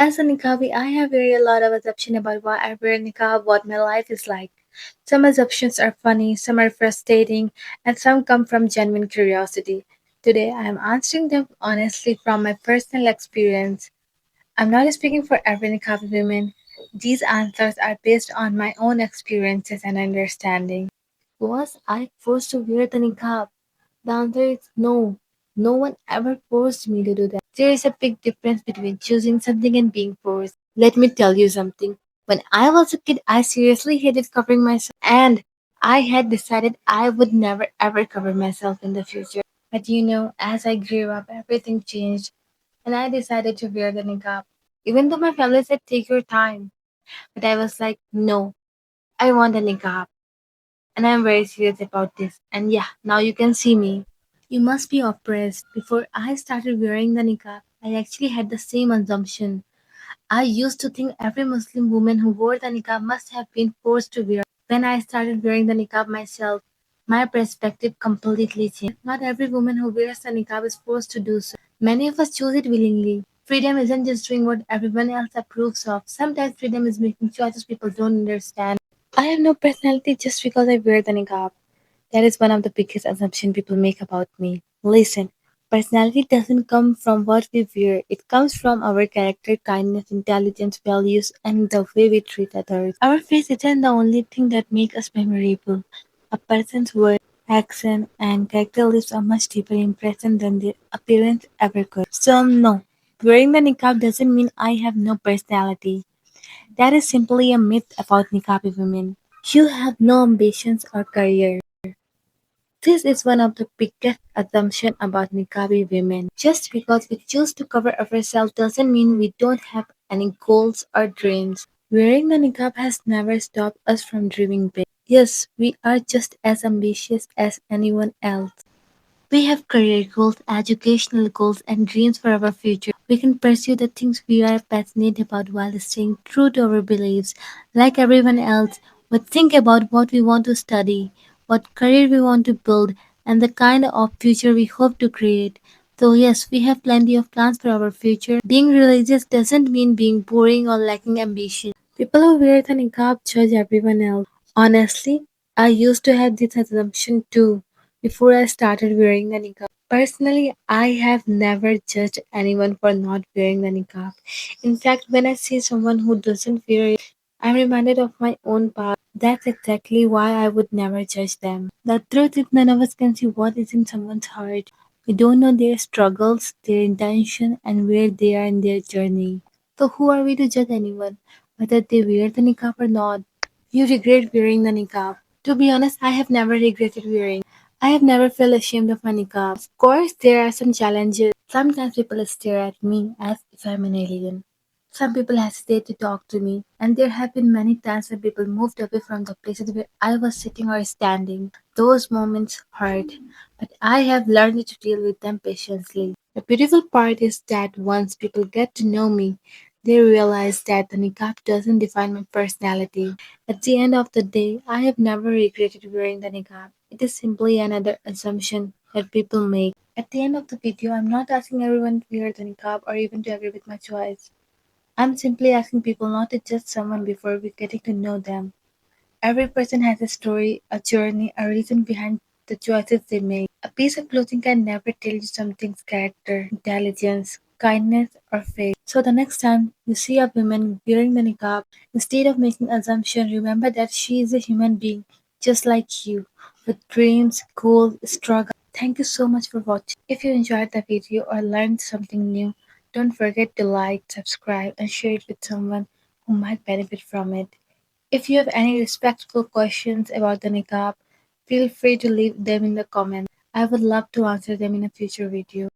As a niqabi, I have very a lot of assumption about why I wear niqab, what my life is like. Some assumptions are funny, some are frustrating, and some come from genuine curiosity. Today, I am answering them honestly from my personal experience. I'm not speaking for every niqabi woman. These answers are based on my own experiences and understanding. Was I forced to wear the niqab? The answer is no. No one ever forced me to do that. There is a big difference between choosing something and being forced. Let me tell you something. When I was a kid, I seriously hated covering myself, and I had decided I would never ever cover myself in the future. But as I grew up, everything changed, and I decided to wear the niqab. Even though my family said, take your time. But I was like, no, I want a niqab. And I'm very serious about this. And yeah, now you can see me. You must be oppressed. Before I started wearing the niqab, I actually had the same assumption. I used to think every Muslim woman who wore the niqab must have been forced to wear. When I started wearing the niqab myself, my perspective completely changed. Not every woman who wears the niqab is forced to do so. Many of us choose it willingly. Freedom isn't just doing what everyone else approves of. Sometimes freedom is making choices people don't understand. I have no personality just because I wear the niqab. That is one of the biggest assumptions people make about me. Listen, personality doesn't come from what we wear, it comes from our character, kindness, intelligence, values, and the way we treat others. Our face isn't the only thing that makes us memorable. A person's words, accent, and character leaves a much deeper impression than their appearance ever could. So, no, wearing the niqab doesn't mean I have no personality. That is simply a myth about niqabi women. You have no ambitions or career. This is one of the biggest assumptions about niqabi women. Just because we choose to cover ourselves doesn't mean we don't have any goals or dreams. Wearing the niqab has never stopped us from dreaming big. Yes, we are just as ambitious as anyone else. We have career goals, educational goals, and dreams for our future. We can pursue the things we are passionate about while staying true to our beliefs, like everyone else. But think about what we want to study, what career we want to build, and the kind of future we hope to create. So, yes, we have plenty of plans for our future. Being religious doesn't mean being boring or lacking ambition. People who wear the niqab judge everyone else. Honestly, I used to have this assumption too before I started wearing the niqab. Personally, I have never judged anyone for not wearing the niqab. In fact, when I see someone who doesn't wear it, I'm reminded of my own past. That's exactly why I would never judge them. The truth is, none of us can see what is in someone's heart. We don't know their struggles, their intention, and where they are in their journey. So, who are we to judge anyone, whether they wear the niqab or not? You regret wearing the niqab. To be honest, I have never regretted wearing. I have never felt ashamed of my niqab. Of course, there are some challenges. Sometimes people stare at me as if I'm an alien. Some people hesitate to talk to me, and there have been many times when people moved away from the places where I was sitting or standing. Those moments hurt, but I have learned to deal with them patiently. The beautiful part is that once people get to know me, they realize that the niqab doesn't define my personality. At the end of the day, I have never regretted wearing the niqab. It is simply another assumption that people make. At the end of the video, I'm not asking everyone to wear the niqab or even to agree with my choice. I'm simply asking people not to judge someone before we getting to know them. Every person has a story, a journey, a reason behind the choices they make. A piece of clothing can never tell you something's character, intelligence, kindness, or faith. So the next time you see a woman wearing the niqab, instead of making assumption, remember that she is a human being just like you, with dreams, goals, struggle. Thank you so much for watching. If you enjoyed the video or learned something new, don't forget to like, subscribe, and share it with someone who might benefit from it. If you have any respectful questions about the niqab, feel free to leave them in the comments. I would love to answer them in a future video.